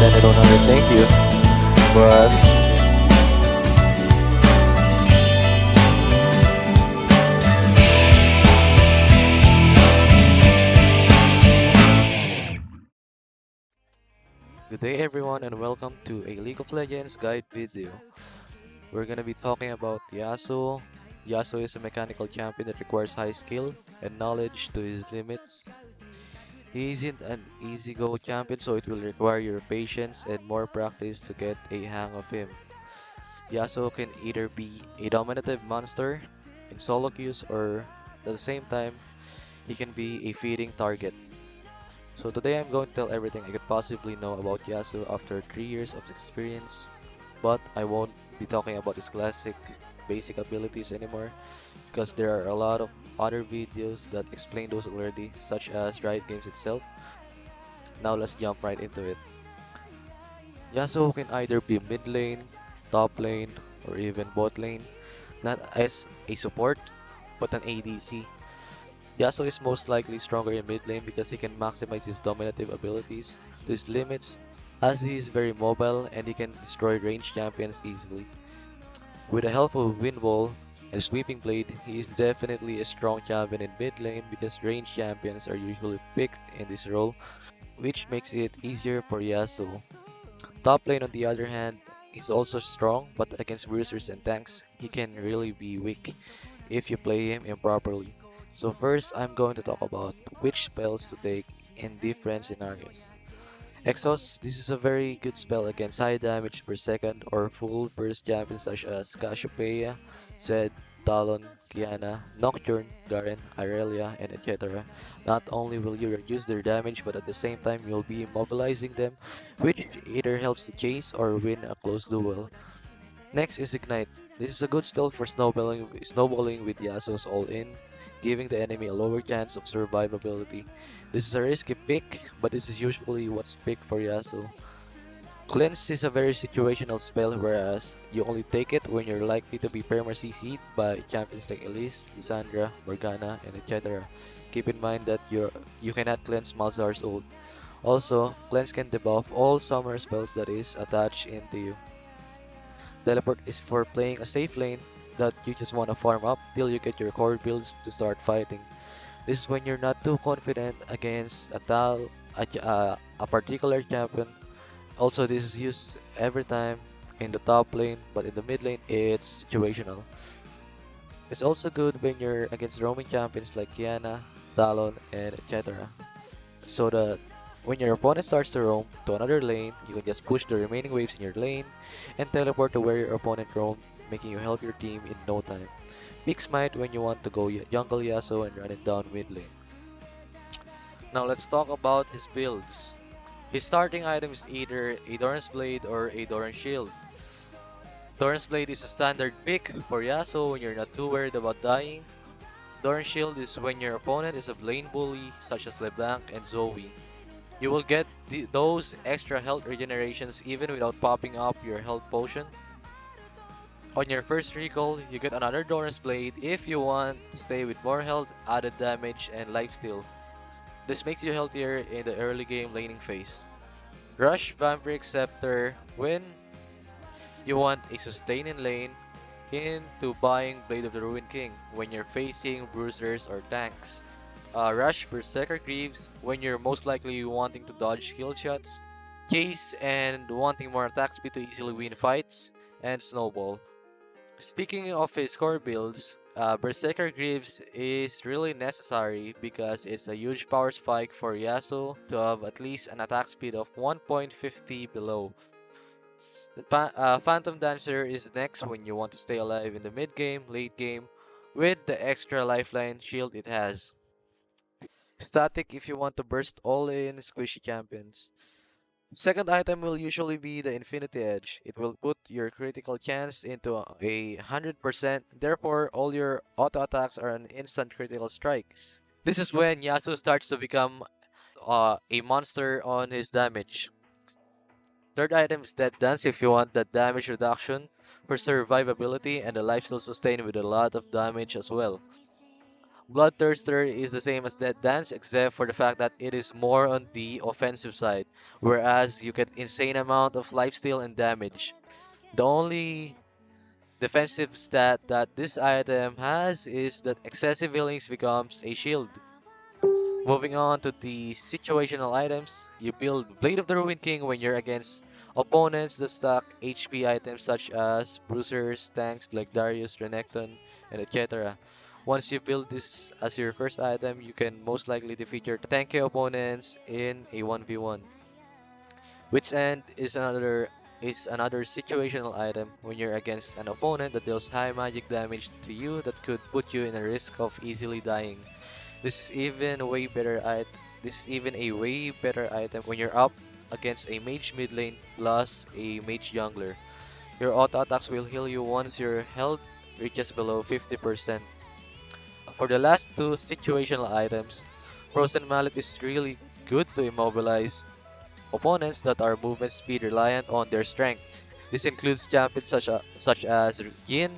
extend it another thank you. But good day everyone and welcome to a League of Legends guide video. We're gonna be talking about Yasuo. Yasuo is a mechanical champion that requires high skill and knowledge to his limits. He isn't an easy go champion, so it will require your patience and more practice to get a hang of him. Yasuo can either be a dominative monster in solo queues or at the same time he can be a feeding target. So today I'm going to tell everything I could possibly know about Yasuo after 3 years of experience, but I won't be talking about his classic basic abilities anymore because there are a lot of other videos that explain those already, such as Riot Games itself. Now let's jump right into it. Yasuo can either be mid lane, top lane, or even bot lane, not as a support, but an ADC. Yasuo is most likely stronger in mid lane because he can maximize his dominative abilities to his limits, as he is very mobile and he can destroy ranged champions easily. With the help of WINDWALL and Sweeping Blade, he is definitely a strong champion in mid lane because ranged champions are usually picked in this role, which makes it easier for Yasuo. Top lane on the other hand is also strong, but against bruisers and tanks, he can really be weak if you play him improperly. So first, I'm going to talk about which spells to take in different scenarios. Exhaust, this is a very good spell against high damage per second or full burst champions such as Cassiopeia, Zed, Talon, Kiana, Nocturne, Garen, Irelia, and etc. Not only will you reduce their damage, but at the same time you'll be immobilizing them, which either helps you chase or win a close duel. Next is Ignite. This is a good spell for snowballing with Yasuo's all-in, giving the enemy a lower chance of survivability. This is a risky pick, but this is usually what's picked for Yasuo. Cleanse is a very situational spell, whereas you only take it when you're likely to be perma-CC'd by champions like Elise, Lissandra, Morgana, and etc. Keep in mind that you cannot cleanse Malzar's ult. Also, Cleanse can debuff all summer spells that is attached into you. Teleport is for playing a safe lane that you just want to farm up till you get your core builds to start fighting. This is when you're not too confident against a particular champion. Also, this is used every time in the top lane, but in the mid lane, it's situational. It's also good when you're against roaming champions like Kiana, Talon, and etc. So that when your opponent starts to roam to another lane, you can just push the remaining waves in your lane and teleport to where your opponent roamed, making you help your team in no time. Pick Smite when you want to go jungle Yasuo and run it down mid lane. Now let's talk about his builds. His starting item is either a Doran's Blade or a Doran's Shield. Doran's Blade is a standard pick for Yasuo when you're not too worried about dying. Doran's Shield is when your opponent is a lane bully such as LeBlanc and Zoe. You will get those extra health regenerations even without popping up your health potion. On your first recall, you get another Doran's Blade if you want to stay with more health, added damage, and lifesteal. This makes you healthier in the early game laning phase. Rush Vampiric Scepter when you want a sustain in lane into buying Blade of the Ruined King when you're facing bruisers or tanks. Rush Berserker Greaves when you're most likely wanting to dodge skill shots. Chase and wanting more attack speed to easily win fights. And Snowball. Speaking of his core builds, Berserker Greaves is really necessary because it's a huge power spike for Yasuo to have at least an attack speed of 1.50 below. The Phantom Dancer is next when you want to stay alive in the mid game, late game, with the extra lifeline shield it has. Static if you want to burst all in squishy champions. Second item will usually be the Infinity Edge. It will put your critical chance into a 100%, therefore all your auto attacks are an instant critical strike. This is when Yasuo starts to become a monster on his damage. Third item is Dead Dance if you want that damage reduction for survivability and the lifesteal sustain with a lot of damage as well. Bloodthirster is the same as Dead Dance except for the fact that it is more on the offensive side, whereas you get insane amount of lifesteal and damage. The only defensive stat that this item has is that excessive healings becomes a shield. Moving on to the situational items, you build Blade of the Ruined King when you're against opponents that stack HP items such as bruisers, tanks like Darius, Renekton, and etc. Once you build this as your first item, you can most likely defeat your tanky opponents in a 1v1. Wit's End is another situational item when you're against an opponent that deals high magic damage to you that could put you in a risk of easily dying. This is even a way better item when you're up against a mage mid lane plus a mage jungler. Your auto attacks will heal you once your health reaches below 50%. For the last two situational items, Frozen Mallet is really good to immobilize opponents that are movement speed reliant on their strength. This includes champions such as Yin,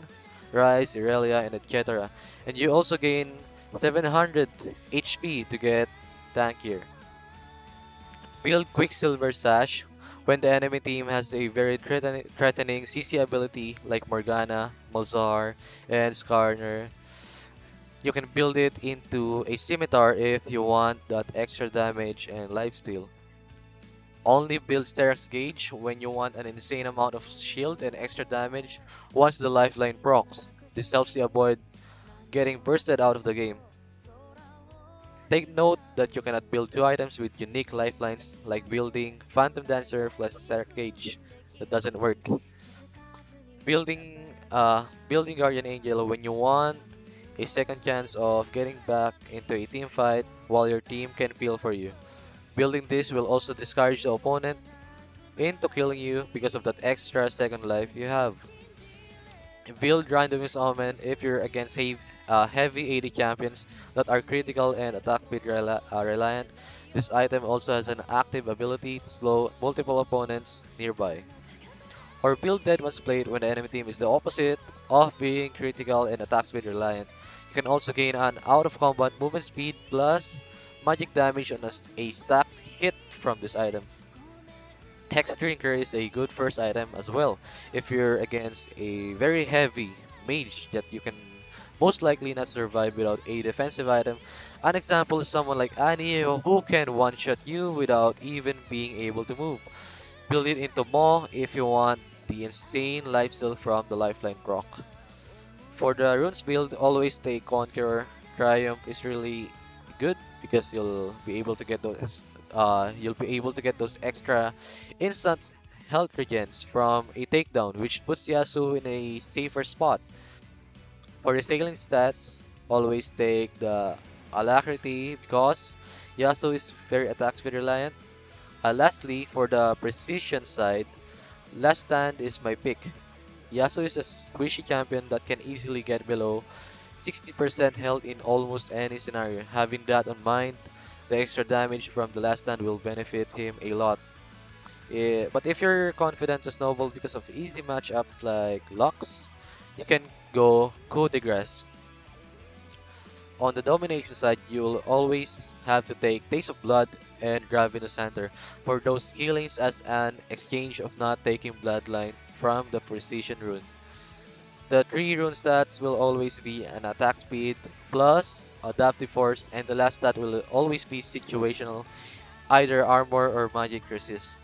Ryze, Irelia, and etc. And you also gain 700 HP to get tankier. Build Quicksilver Sash when the enemy team has a very threatening CC ability like Morgana, Malzahar, and Skarner. You can build it into a scimitar if you want that extra damage and lifesteal. Only build Sterak's Gauge when you want an insane amount of shield and extra damage once the lifeline procs. This helps you avoid getting bursted out of the game. Take note that you cannot build two items with unique lifelines like building Phantom Dancer plus Sterak Gauge. That doesn't work. Building Guardian Angel when you want a second chance of getting back into a team fight while your team can peel for you. Building this will also discourage the opponent into killing you because of that extra second life you have. Build Random's Omen if you're against heavy AD champions that are critical and attack speed reliant. This item also has an active ability to slow multiple opponents nearby. Or build Deadman's Plate when the enemy team is the opposite of being critical and attack speed reliant. You can also gain an out of combat movement speed plus magic damage on a stacked hit from this item. Hex Drinker is a good first item as well if you're against a very heavy mage that you can most likely not survive without a defensive item. An example is someone like Annie who can one-shot you without even being able to move. Build it into Maw if you want the insane lifesteal from the lifeline proc. For the runes build, always take Conqueror. Triumph is really good because you'll be able to get those extra instant health regens from a takedown, which puts Yasuo in a safer spot. For assailing stats, always take the Alacrity because Yasuo is very attack speed reliant. Lastly, for the precision side, Last Stand is my pick. Yasuo is a squishy champion that can easily get below 60% health in almost any scenario. Having that on mind, the extra damage from the Last Stand will benefit him a lot. But if you're confident to snowball because of easy matchups like Lux, you can go Coup de Grace. On the domination side, you'll always have to take Taste of Blood and Gravinus Hunter for those healings as an exchange of not taking Bloodline from the Precision rune. The 3 rune stats will always be an attack speed plus adaptive force, and the last stat will always be situational, either armor or magic resist.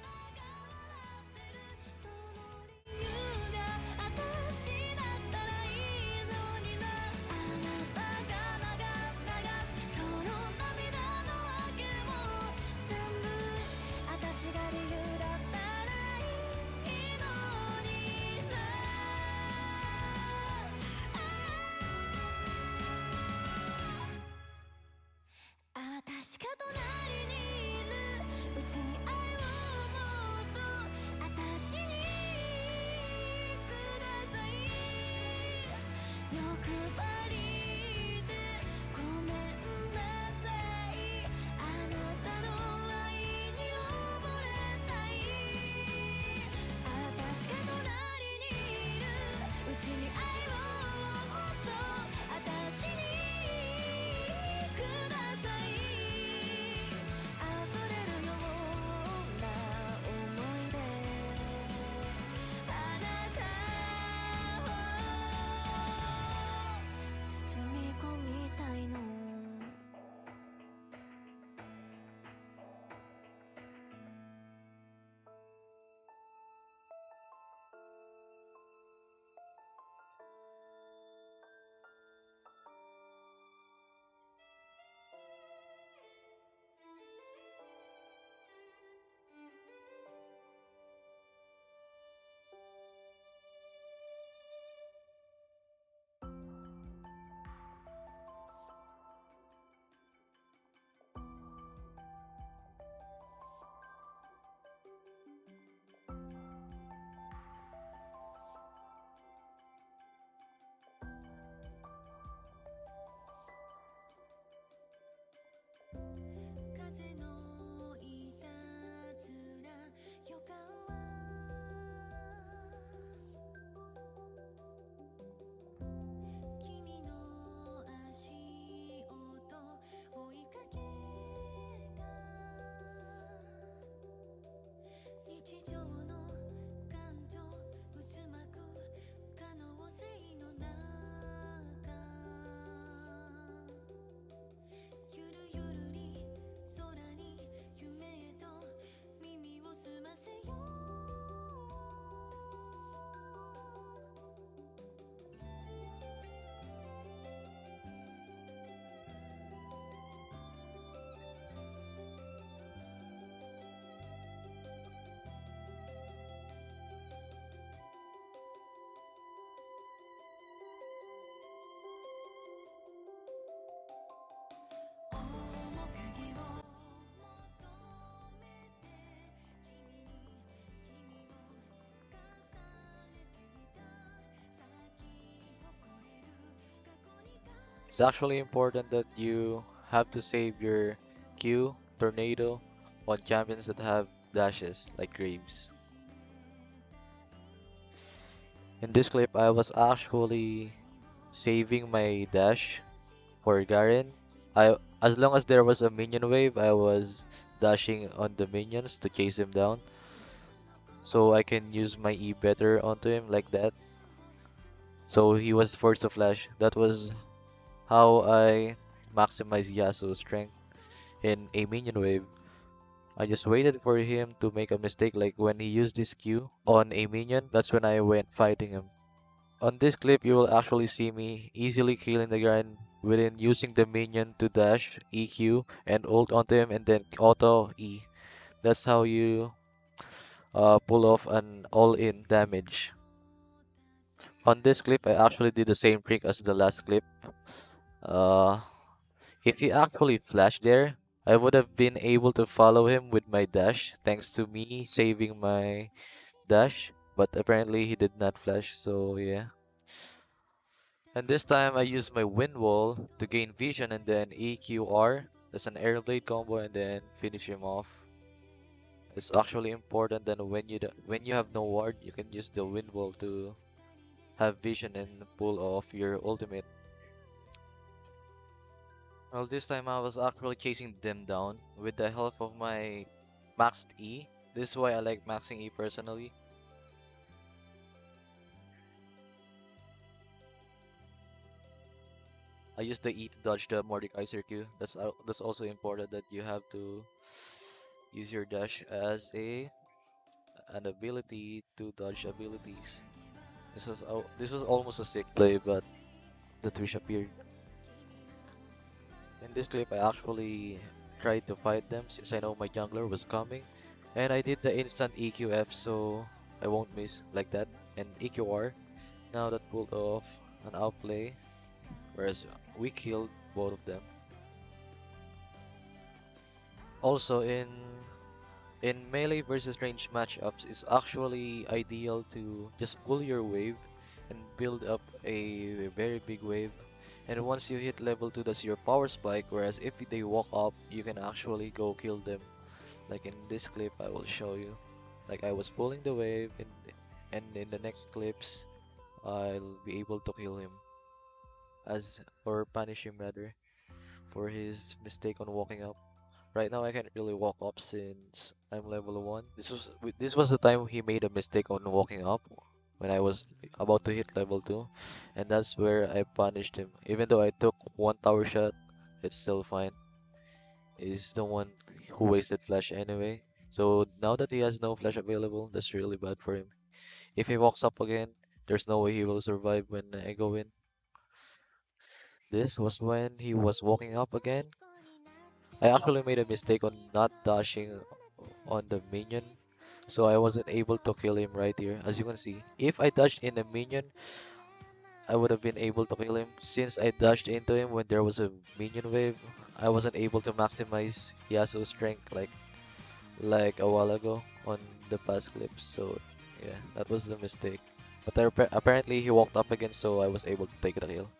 It's actually important that you have to save your Q, Tornado, on champions that have dashes, like Graves. In this clip, I was actually saving my dash for Garen. As long as there was a minion wave, I was dashing on the minions to chase him down, so I can use my E better onto him like that. So he was forced to flash. That was how I maximized Yasuo's strength in a minion wave. I just waited for him to make a mistake, like when he used this Q on a minion, that's when I went fighting him. On this clip, you will actually see me easily killing the Garen within using the minion to dash, EQ, and ult onto him, and then auto E. That's how you pull off an all-in damage. On this clip, I actually did the same trick as the last clip. Uh, if he actually flashed there, I would have been able to follow him with my dash thanks to me saving my dash, but apparently he did not flash, so yeah. And this time I used my WINDWALL to gain vision and then EQR. That's an air blade combo and then finish him off. It's actually important that when you have no ward, you can use the WINDWALL to have vision and pull off your ultimate. Well, this time I was actually chasing them down with the help of my maxed E. This is why I like maxing E personally. I use the E to dodge the Mordekaiser Q. That's also important that you have to use your dash as an ability to dodge abilities. This was almost a sick play, but the Twitch appeared. In this clip, I actually tried to fight them since I know my jungler was coming, and I did the instant EQF so I won't miss like that, and EQR. Now that pulled off an outplay, whereas we killed both of them. Also, in melee versus range matchups, it's actually ideal to just pull your wave and build up a very big wave. And once you hit level 2, that's your power spike, whereas if they walk up, you can actually go kill them. Like in this clip, I will show you. Like I was pulling the wave, and in the next clips, I'll be able to kill him. Or punish him rather, for his mistake on walking up. Right now I can't really walk up since I'm level 1. This was the time he made a mistake on walking up when I was about to hit level 2, and that's where I punished him. Even though I took one tower shot, it's still fine. He's the one who wasted flash anyway. So now that he has no flash available, that's really bad for him. If he walks up again, there's no way he will survive when I go in. This was when he was walking up again. I actually made a mistake on not dashing on the minion, so I wasn't able to kill him right here. As you can see, if I dashed in the minion, I would have been able to kill him. Since I dashed into him when there was a minion wave, I wasn't able to maximize Yasuo's strength like a while ago on the past clips. So yeah, that was the mistake. But apparently he walked up again, so I was able to take the kill.